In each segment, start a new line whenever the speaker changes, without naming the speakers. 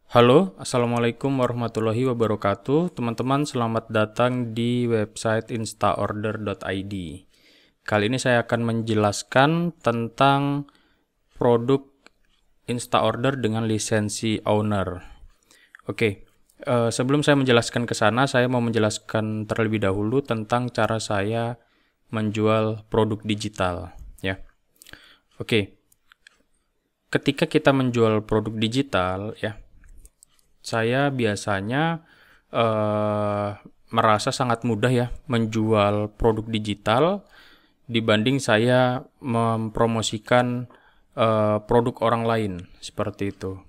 Halo, Assalamualaikum warahmatullahi wabarakatuh. Teman-teman, selamat datang di website instaorder.id. Kali ini saya akan menjelaskan tentang produk Instaorder dengan lisensi owner. Oke, sebelum saya menjelaskan ke sana, saya mau menjelaskan terlebih dahulu tentang cara saya menjual produk digital. Ya, oke. Ketika kita menjual produk digital, ya, saya biasanya merasa sangat mudah ya menjual produk digital dibanding saya mempromosikan produk orang lain seperti itu.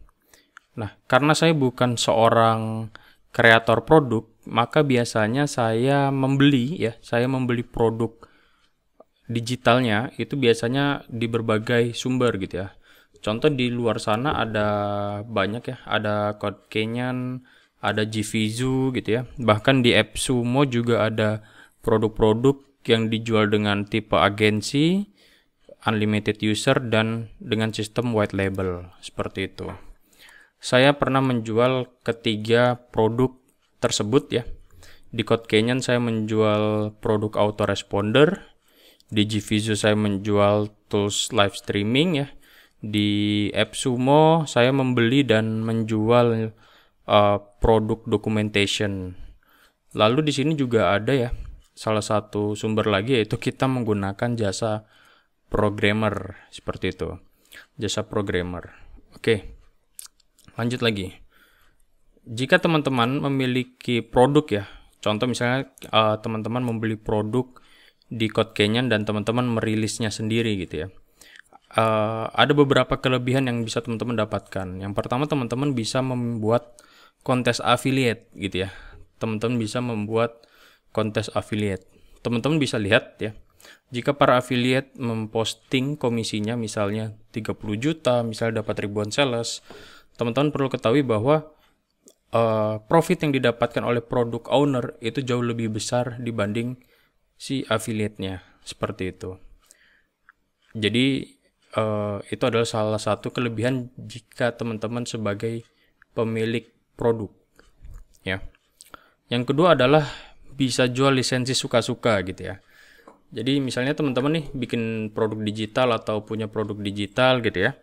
Nah, karena saya bukan seorang kreator produk, maka biasanya saya membeli produk digitalnya itu biasanya di berbagai sumber gitu ya. Contoh di luar sana ada banyak ya, ada Code Canyon, ada Gvizu gitu ya. Bahkan di AppSumo juga ada produk-produk yang dijual dengan tipe agensi, unlimited user, dan dengan sistem white label seperti itu. Saya pernah menjual ketiga produk tersebut ya. Di Code Canyon saya menjual produk autoresponder, di Gvizu saya menjual tools live streaming ya. Di AppSumo saya membeli dan menjual produk documentation. Lalu di sini juga ada ya salah satu sumber lagi, yaitu kita menggunakan jasa programmer seperti itu. Jasa programmer. Oke. Lanjut lagi. Jika teman-teman memiliki produk ya, contoh misalnya teman-teman membeli produk di Code Canyon dan teman-teman merilisnya sendiri gitu ya. Ada beberapa kelebihan yang bisa teman-teman dapatkan. Yang pertama, teman-teman bisa membuat kontes affiliate gitu ya. Teman-teman bisa membuat kontes affiliate. Teman-teman bisa lihat ya, jika para affiliate memposting komisinya misalnya 30 juta, misalnya dapat ribuan sales, teman-teman perlu ketahui bahwa profit yang didapatkan oleh produk owner itu jauh lebih besar dibanding si affiliate-nya, seperti itu. Jadi itu adalah salah satu kelebihan jika teman-teman sebagai pemilik produk ya. Yang kedua adalah bisa jual lisensi suka-suka gitu ya. Jadi misalnya teman-teman nih bikin produk digital atau punya produk digital gitu ya,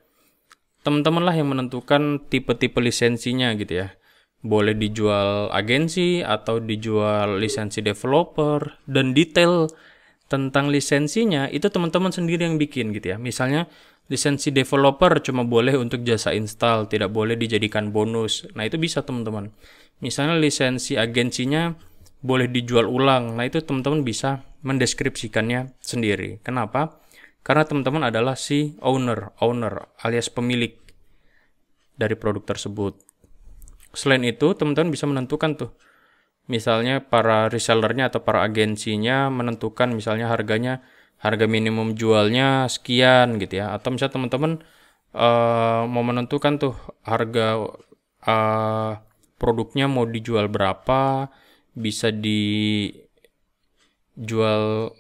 teman-teman lah yang menentukan tipe-tipe lisensinya gitu ya. Boleh dijual agensi atau dijual lisensi developer, dan detail tentang lisensinya itu teman-teman sendiri yang bikin gitu ya. Misalnya lisensi developer cuma boleh untuk jasa install, tidak boleh dijadikan bonus. Nah, itu bisa teman-teman. Misalnya lisensi agensinya boleh dijual ulang. Nah, itu teman-teman bisa mendeskripsikannya sendiri. Kenapa? Karena teman-teman adalah si owner alias pemilik dari produk tersebut. Selain itu, teman-teman bisa menentukan tuh, misalnya para resellernya atau para agensinya menentukan misalnya harga minimum jualnya sekian gitu ya. Atau misalnya teman-teman mau menentukan tuh harga produknya mau dijual berapa, bisa dijual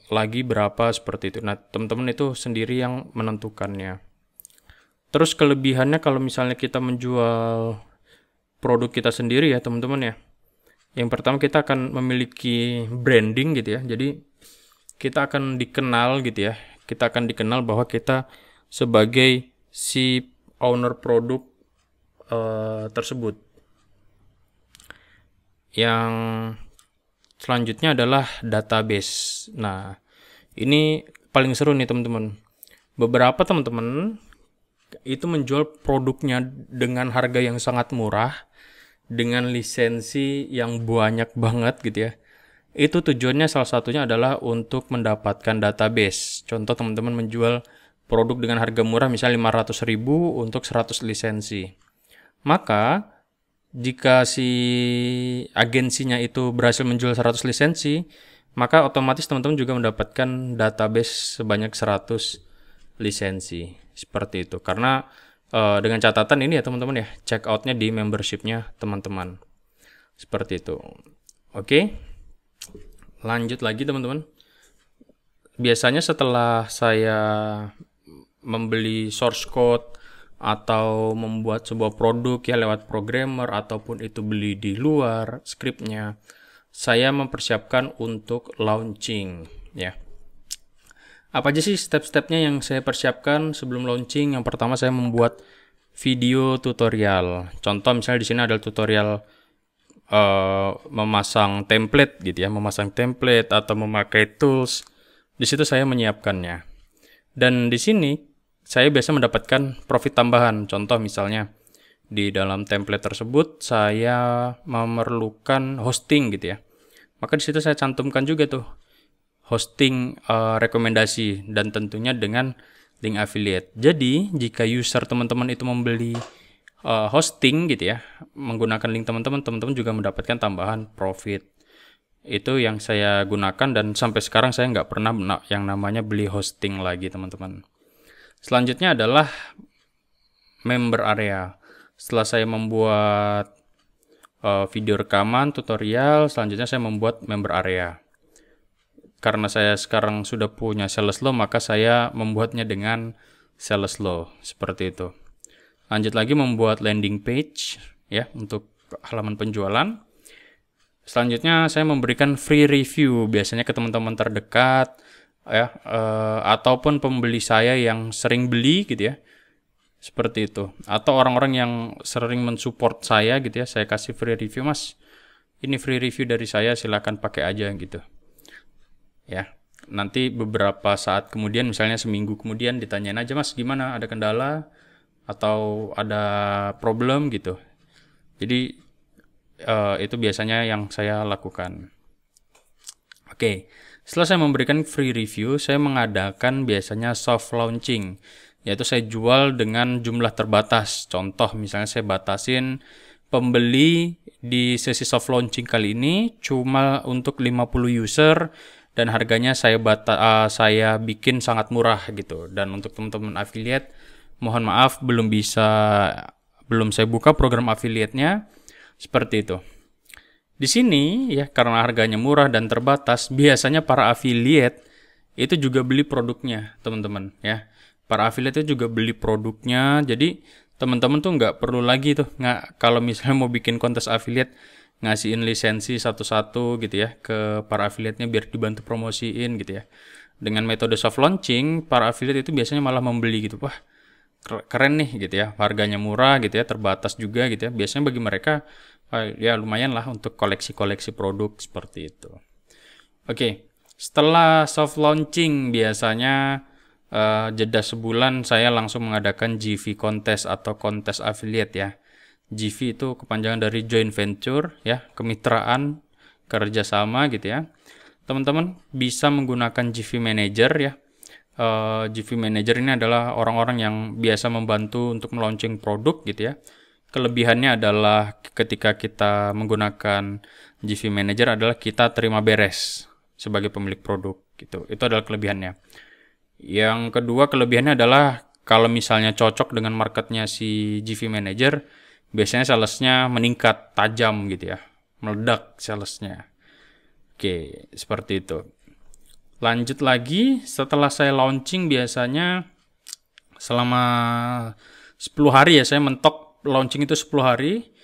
lagi berapa, seperti itu. Nah, teman-teman itu sendiri yang menentukannya. Terus kelebihannya kalau misalnya kita menjual produk kita sendiri ya teman-teman ya. Yang pertama, kita akan memiliki branding gitu ya. Jadi kita akan dikenal gitu ya. Kita akan dikenal bahwa kita sebagai si owner produk tersebut. Yang selanjutnya adalah database. Nah, ini paling seru nih teman-teman. Beberapa teman-teman itu menjual produknya dengan harga yang sangat murah, dengan lisensi yang banyak banget gitu ya. Itu tujuannya salah satunya adalah untuk mendapatkan database. Contoh, teman-teman menjual produk dengan harga murah misalnya 500.000 untuk 100 lisensi. Maka jika si agensinya itu berhasil menjual 100 lisensi, maka otomatis teman-teman juga mendapatkan database sebanyak 100 lisensi. Seperti itu. Karena dengan catatan ini ya teman-teman ya, check outnya di membershipnya teman-teman. Seperti itu. Oke. Lanjut lagi teman-teman. Biasanya setelah saya membeli source code, atau membuat sebuah produk ya lewat programmer ataupun itu beli di luar skripnya, saya mempersiapkan untuk launching ya. Apa aja sih step-stepnya yang saya persiapkan sebelum launching? Yang pertama saya membuat video tutorial. Contoh misalnya di sini ada tutorial memasang template gitu ya, memasang template atau memakai tools. Di situ saya menyiapkannya. Dan di sini saya biasa mendapatkan profit tambahan. Contoh misalnya di dalam template tersebut saya memerlukan hosting gitu ya. Maka di situ saya cantumkan juga tuh hosting rekomendasi dan tentunya dengan link affiliate. Jadi jika user teman-teman itu membeli hosting gitu ya, menggunakan link teman-teman juga mendapatkan tambahan profit. Itu yang saya gunakan dan sampai sekarang saya nggak pernah yang namanya beli hosting lagi teman-teman. Selanjutnya adalah member area. Setelah saya membuat video rekaman, tutorial, selanjutnya saya membuat member area. Karena saya sekarang sudah punya sales law, maka saya membuatnya dengan sales law, seperti itu. Lanjut lagi membuat landing page ya untuk halaman penjualan. Selanjutnya saya memberikan free review biasanya ke teman-teman terdekat ya, ataupun pembeli saya yang sering beli gitu ya, seperti itu, atau orang-orang yang sering mensupport saya gitu ya, saya kasih free review, mas ini free review dari saya, silakan pakai aja gitu ya. Nanti beberapa saat kemudian, misalnya seminggu kemudian, ditanyain aja, mas gimana, ada kendala atau ada problem gitu. Jadi itu biasanya yang saya lakukan. Oke. Setelah saya memberikan free review, saya mengadakan biasanya soft launching, yaitu saya jual dengan jumlah terbatas. Contoh misalnya saya batasin pembeli di sesi soft launching kali ini cuma untuk 50 user dan harganya saya bikin sangat murah gitu. Dan untuk teman-teman affiliate, mohon maaf belum saya buka program affiliate-nya, seperti itu. Di sini ya, karena harganya murah dan terbatas, biasanya para affiliate itu juga beli produknya, teman-teman ya. Para affiliate itu juga beli produknya. Jadi teman-teman tuh nggak perlu lagi tuh kalau misalnya mau bikin kontes affiliate ngasihin lisensi satu-satu gitu ya ke para affiliate-nya biar dibantu promosiin gitu ya. Dengan metode soft launching, para affiliate itu biasanya malah membeli gitu. Wah, keren nih gitu ya. Harganya murah gitu ya, terbatas juga gitu ya. Biasanya bagi mereka ya lumayan lah untuk koleksi-koleksi produk seperti itu. Oke, setelah soft launching biasanya jeda sebulan saya langsung mengadakan GV contest atau kontes affiliate ya. GV itu kepanjangan dari joint venture ya, kemitraan, kerjasama gitu ya. Teman-teman bisa menggunakan GV manager ya. GV manager ini adalah orang-orang yang biasa membantu untuk melaunching produk gitu ya. Kelebihannya adalah ketika kita menggunakan GV Manager adalah kita terima beres sebagai pemilik produk gitu. Itu adalah kelebihannya. Yang kedua kelebihannya adalah kalau misalnya cocok dengan marketnya si GV Manager, biasanya salesnya meningkat tajam gitu ya. Meledak salesnya. Oke, seperti itu. Lanjut lagi, setelah saya launching biasanya selama 10 hari ya, saya mentok launching itu 10 hari.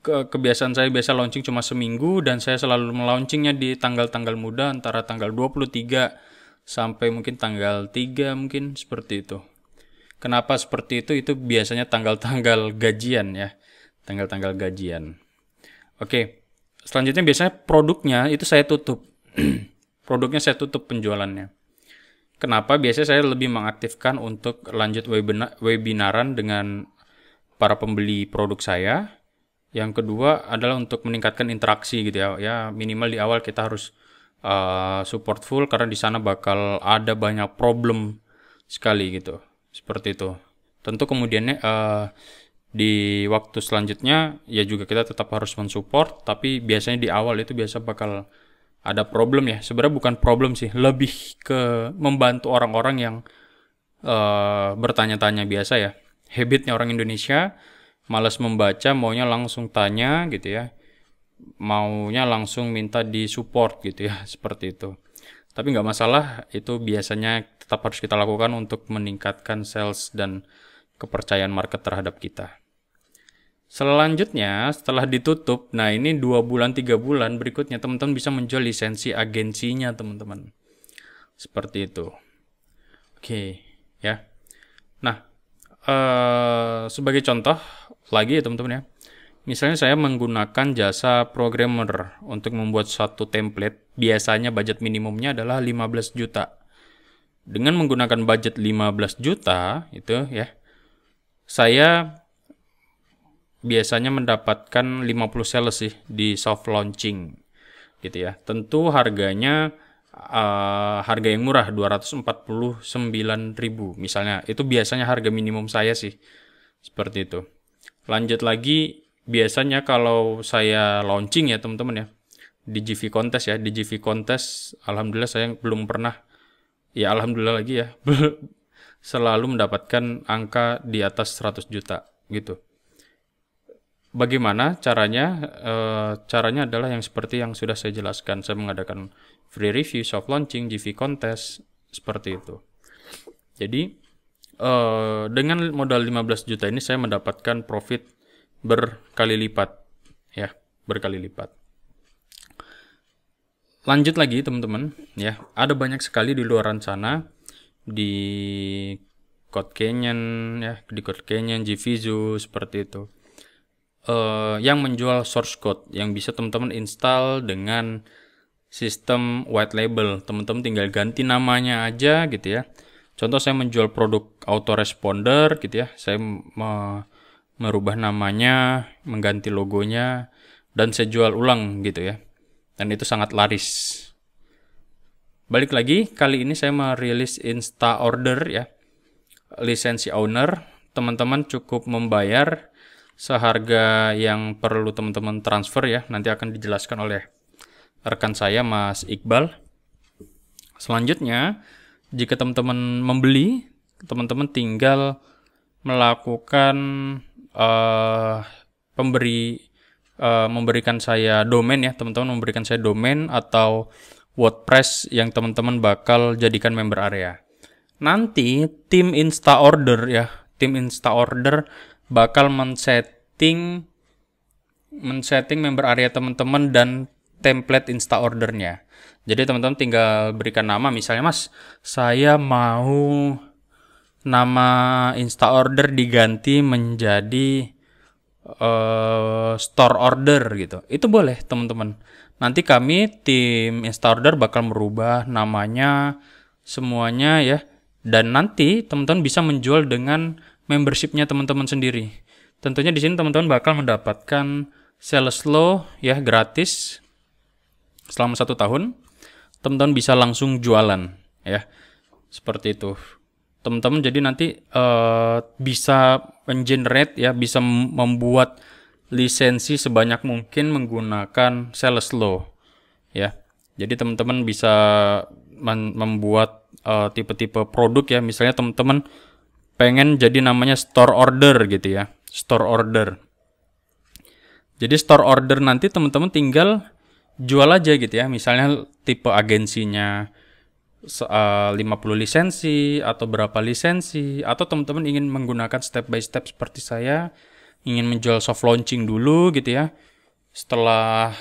Kebiasaan saya biasa launching cuma seminggu dan saya selalu melaunchingnya di tanggal-tanggal muda antara tanggal 23 sampai mungkin tanggal 3 mungkin seperti itu. Kenapa seperti itu? Itu biasanya tanggal-tanggal gajian ya. Tanggal-tanggal gajian. Oke. Selanjutnya biasanya produknya itu saya tutup. Produknya saya tutup penjualannya. Kenapa? Biasanya saya lebih mengaktifkan untuk lanjut webinaran dengan para pembeli produk saya. Yang kedua adalah untuk meningkatkan interaksi gitu ya. Ya minimal di awal kita harus support full karena di sana bakal ada banyak problem sekali gitu. Seperti itu. Tentu kemudiannya di waktu selanjutnya ya juga kita tetap harus mensupport, tapi biasanya di awal itu biasa bakal ada problem ya. Sebenarnya bukan problem sih, lebih ke membantu orang-orang yang bertanya-tanya biasa ya. Habitnya orang Indonesia malas membaca, maunya langsung tanya gitu ya, maunya langsung minta di support gitu ya, seperti itu. Tapi nggak masalah, itu biasanya tetap harus kita lakukan untuk meningkatkan sales dan kepercayaan market terhadap kita. Selanjutnya, setelah ditutup, nah ini 2 bulan, 3 bulan berikutnya, teman-teman bisa menjual lisensi agensinya, teman-teman. Seperti itu. Oke, ya. Nah, sebagai contoh lagi ya teman-teman ya. Misalnya saya menggunakan jasa programmer untuk membuat satu template, biasanya budget minimumnya adalah 15 juta. Dengan menggunakan budget 15 juta, itu ya, saya biasanya mendapatkan 50 sales sih di soft launching gitu ya. Tentu harganya harga yang murah 249.000 misalnya. Itu biasanya harga minimum saya sih. Seperti itu. Lanjut lagi, biasanya kalau saya launching ya teman-teman ya, di GV Contest ya, di GV Contest alhamdulillah saya belum pernah, ya alhamdulillah lagi ya, selalu mendapatkan angka di atas 100 juta gitu. Bagaimana caranya? Caranya adalah yang seperti yang sudah saya jelaskan. Saya mengadakan free review, soft launching, GV contest, seperti itu. Jadi, dengan modal 15 juta ini saya mendapatkan profit berkali lipat. Ya, berkali lipat. Lanjut lagi teman-teman. Ya, ada banyak sekali di luaran sana. Di Code Canyon, ya, di Code Canyon, GVZoo, seperti itu. Yang menjual source code yang bisa teman-teman install dengan sistem white label. Teman-teman tinggal ganti namanya aja gitu ya. Contoh saya menjual produk autoresponder gitu ya. Saya merubah namanya, mengganti logonya, dan saya jual ulang gitu ya. Dan itu sangat laris. Balik lagi, kali ini saya merilis Insta Order ya. Lisensi owner, teman-teman cukup membayar seharga yang perlu teman-teman transfer ya, nanti akan dijelaskan oleh rekan saya Mas Iqbal. Selanjutnya, jika teman-teman membeli, teman-teman tinggal melakukan memberikan saya domain ya, teman-teman memberikan saya domain atau WordPress yang teman-teman bakal jadikan member area. Nanti tim Insta Order ya, tim Insta Order bakal men-setting member area teman-teman dan template Insta Ordernya. Jadi teman-teman tinggal berikan nama, misalnya Mas, saya mau nama Insta Order diganti menjadi Store Order gitu. Itu boleh teman-teman. Nanti kami tim Insta Order bakal merubah namanya semuanya ya. Dan nanti teman-teman bisa menjual dengan membershipnya teman-teman sendiri. Tentunya di sini teman-teman bakal mendapatkan sales low ya, gratis selama 1 tahun. Teman-teman bisa langsung jualan ya, seperti itu. Teman-teman jadi nanti bisa mengenerate ya, bisa membuat lisensi sebanyak mungkin menggunakan sales low ya. Jadi teman-teman bisa membuat tipe-tipe produk ya, misalnya teman-teman pengen jadi namanya store order gitu ya, store order. Jadi store order nanti teman-teman tinggal jual aja gitu ya, misalnya tipe agensinya 50 lisensi atau berapa lisensi, atau teman-teman ingin menggunakan step by step seperti saya, ingin menjual soft launching dulu gitu ya. Setelah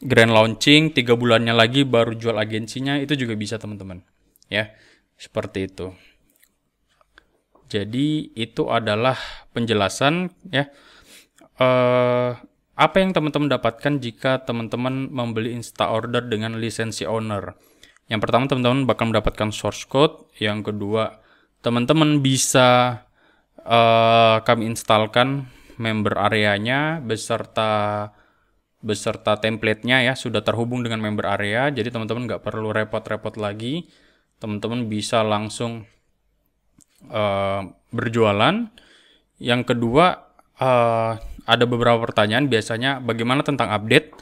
grand launching 3 bulannya lagi baru jual agensinya, itu juga bisa teman-teman. Ya, seperti itu. Jadi itu adalah penjelasan ya. Apa yang teman-teman dapatkan jika teman-teman membeli Insta Order dengan lisensi owner? Yang pertama, teman-teman bakal mendapatkan source code. Yang kedua, teman-teman bisa kami instalkan member areanya beserta template-nya ya, sudah terhubung dengan member area. Jadi teman-teman nggak perlu repot-repot lagi. Teman-teman bisa langsung berjualan. Yang kedua, ada beberapa pertanyaan biasanya, bagaimana tentang update?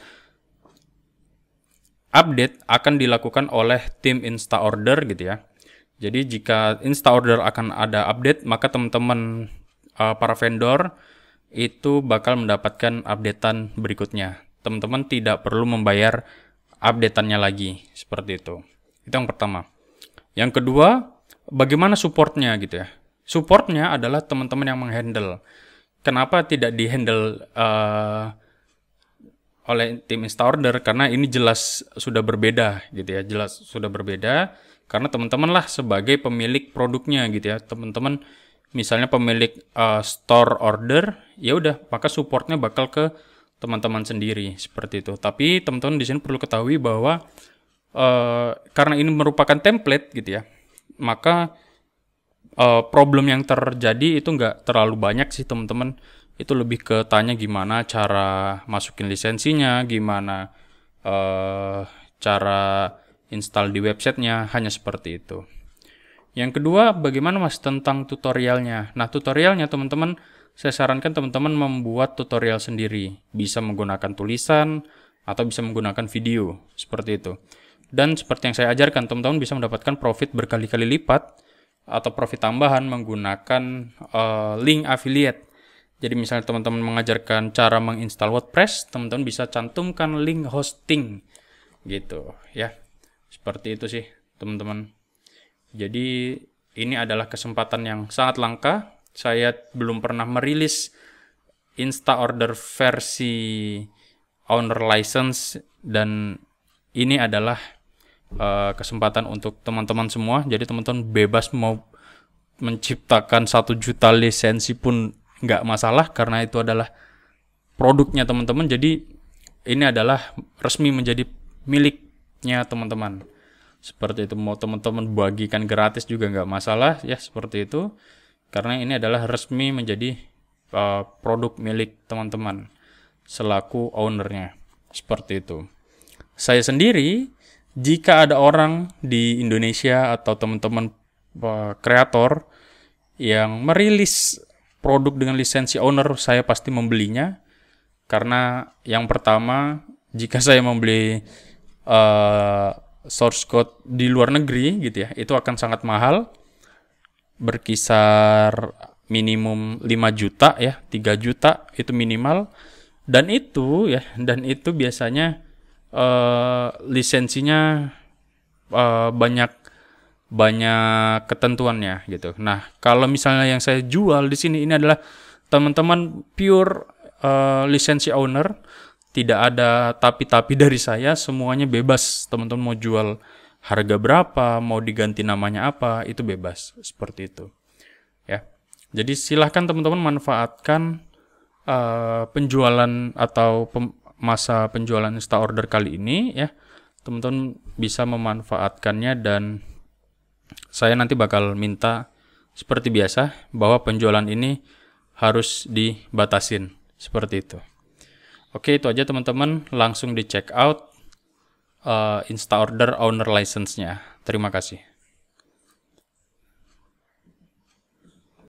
Update akan dilakukan oleh tim Insta Order gitu ya. Jadi jika Insta Order akan ada update, maka teman-teman para vendor itu bakal mendapatkan updatean berikutnya. Teman-teman tidak perlu membayar updateannya lagi, seperti itu. Itu yang pertama. Yang kedua, bagaimana supportnya gitu ya. supportnya adalah teman-teman yang menghandle. Kenapa tidak dihandle oleh tim Instaorder? Karena ini jelas sudah berbeda gitu ya, jelas sudah berbeda karena teman-teman lah sebagai pemilik produknya gitu ya. Teman-teman misalnya pemilik store order, ya udah maka supportnya bakal ke teman-teman sendiri seperti itu. Tapi teman-teman di sini perlu ketahui bahwa karena ini merupakan template gitu ya, maka problem yang terjadi itu nggak terlalu banyak sih teman-teman. Itu lebih ke tanya gimana cara masukin lisensinya, gimana cara install di websitenya, hanya seperti itu. Yang kedua, bagaimana mas tentang tutorialnya? Nah, tutorialnya teman-teman, saya sarankan teman-teman membuat tutorial sendiri. Bisa menggunakan tulisan atau bisa menggunakan video, seperti itu. Dan seperti yang saya ajarkan, teman-teman bisa mendapatkan profit berkali-kali lipat atau profit tambahan menggunakan link affiliate. Jadi misalnya teman-teman mengajarkan cara menginstal WordPress, teman-teman bisa cantumkan link hosting gitu ya. Seperti itu sih teman-teman. Jadi ini adalah kesempatan yang sangat langka. Saya belum pernah merilis Instaorder versi owner license, dan ini adalah kesempatan untuk teman-teman semua. Jadi teman-teman bebas mau menciptakan 1 juta lisensi pun nggak masalah, karena itu adalah produknya teman-teman. Jadi ini adalah resmi menjadi miliknya teman-teman. Seperti itu, mau teman-teman bagikan gratis juga nggak masalah ya, seperti itu. Karena ini adalah resmi menjadi produk milik teman-teman selaku ownernya. Seperti itu. Saya sendiri, jika ada orang di Indonesia atau teman-teman kreator yang merilis produk dengan lisensi owner, saya pasti membelinya. Karena yang pertama, jika saya membeli source code di luar negeri gitu ya, itu akan sangat mahal, berkisar minimum 5 juta ya, 3 juta itu minimal. Dan itu biasanya lisensinya banyak ketentuannya gitu. Nah, kalau misalnya yang saya jual di sini ini adalah teman-teman pure lisensi owner, tidak ada tapi-tapi dari saya, semuanya bebas. Teman-teman mau jual harga berapa, mau diganti namanya apa, itu bebas, seperti itu. Ya. Jadi silahkan teman-teman manfaatkan penjualan atau masa penjualan Instaorder kali ini ya. Teman-teman bisa memanfaatkannya, dan saya nanti bakal minta seperti biasa bahwa penjualan ini harus dibatasin, seperti itu. Oke, itu aja teman-teman, langsung di check out Instaorder owner license-nya. Terima kasih.